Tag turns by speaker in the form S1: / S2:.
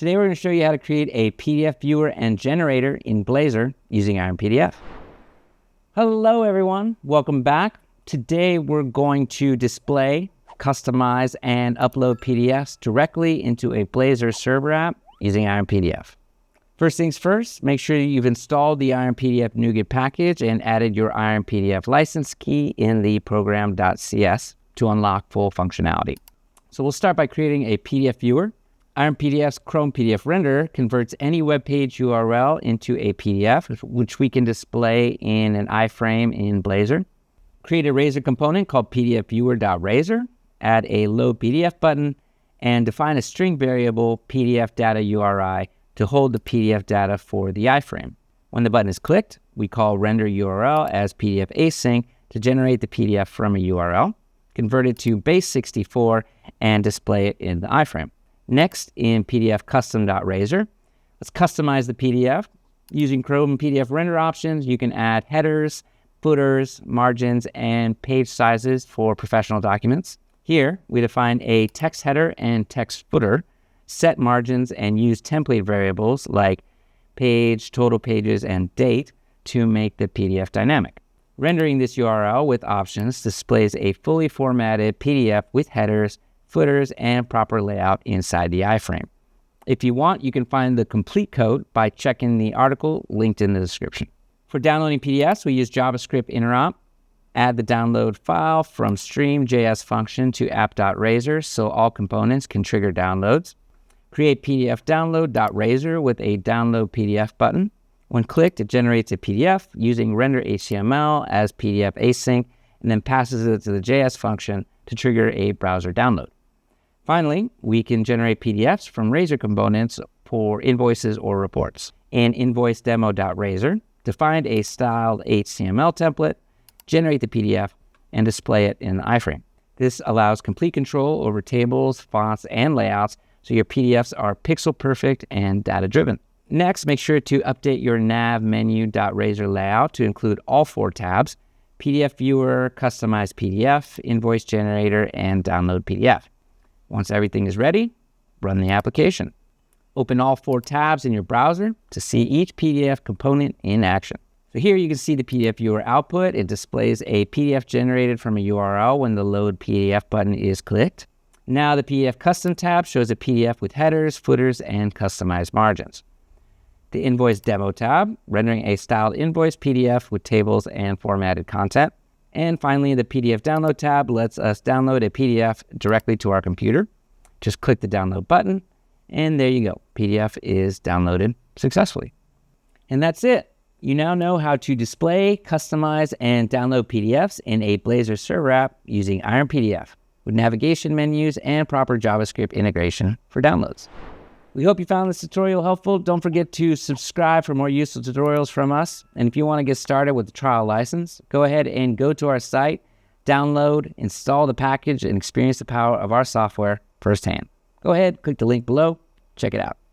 S1: Today we're going to show you how to create a PDF viewer and generator in Blazor using IronPDF. Hello everyone, welcome back. Today we're going to display, customize, and upload PDFs directly into a Blazor server app using IronPDF. First things first, make sure you've installed the IronPDF NuGet package and added your IronPDF license key in the program.cs to unlock full functionality. So we'll start by creating a PDF viewer. IronPDF's Chrome PDF renderer converts any web page URL into a PDF, which we can display in an iframe in Blazor. Create a Razor component called pdfviewer.razor, add a load PDF button, and define a string variable PDF data URI to hold the PDF data for the iframe. When the button is clicked, we call render URL as PDF async to generate the PDF from a URL, convert it to base 64, and display it in the iframe. Next, in PDF custom.razor, let's customize the PDF. Using Chrome PDF render options, you can add headers, footers, margins, and page sizes for professional documents. Here, we define a text header and text footer, set margins, and use template variables like page, total pages, and date to make the PDF dynamic. Rendering this URL with options displays a fully formatted PDF with headers, footers, and proper layout inside the iframe. If you want, you can find the complete code by checking the article linked in the description. For downloading PDFs, we use JavaScript interop. Add the download file from stream.js function to app.razor so all components can trigger downloads. Create PDF download.razor with a download PDF button. When clicked, it generates a PDF using render HTML as PDF async and then passes it to the JS function to trigger a browser download. Finally, we can generate PDFs from Razor components for invoices or reports. In invoicedemo.razor, define a styled HTML template, generate the PDF, and display it in the iframe. This allows complete control over tables, fonts, and layouts so your PDFs are pixel perfect and data driven. Next, make sure to update your nav menu.razor layout to include all 4 tabs: PDF viewer, customize PDF, invoice generator, and download PDF. Once everything is ready, run the application. Open all 4 tabs in your browser to see each PDF component in action. So here you can see the PDF viewer output. It displays a PDF generated from a URL when the load PDF button is clicked. Now the PDF custom tab shows a PDF with headers, footers, and customized margins. The invoice demo tab, rendering a styled invoice PDF with tables and formatted content. And finally, the PDF download tab lets us download a PDF directly to our computer. Just click the download button, and there you go. PDF is downloaded successfully. And that's it. You now know how to display, customize, and download PDFs in a Blazor server app using IronPDF with navigation menus and proper JavaScript integration for downloads. We hope you found this tutorial helpful. Don't forget to subscribe for more useful tutorials from us. And if you want to get started with the trial license, go ahead and go to our site, download, install the package, and experience the power of our software firsthand. Go ahead, click the link below, check it out.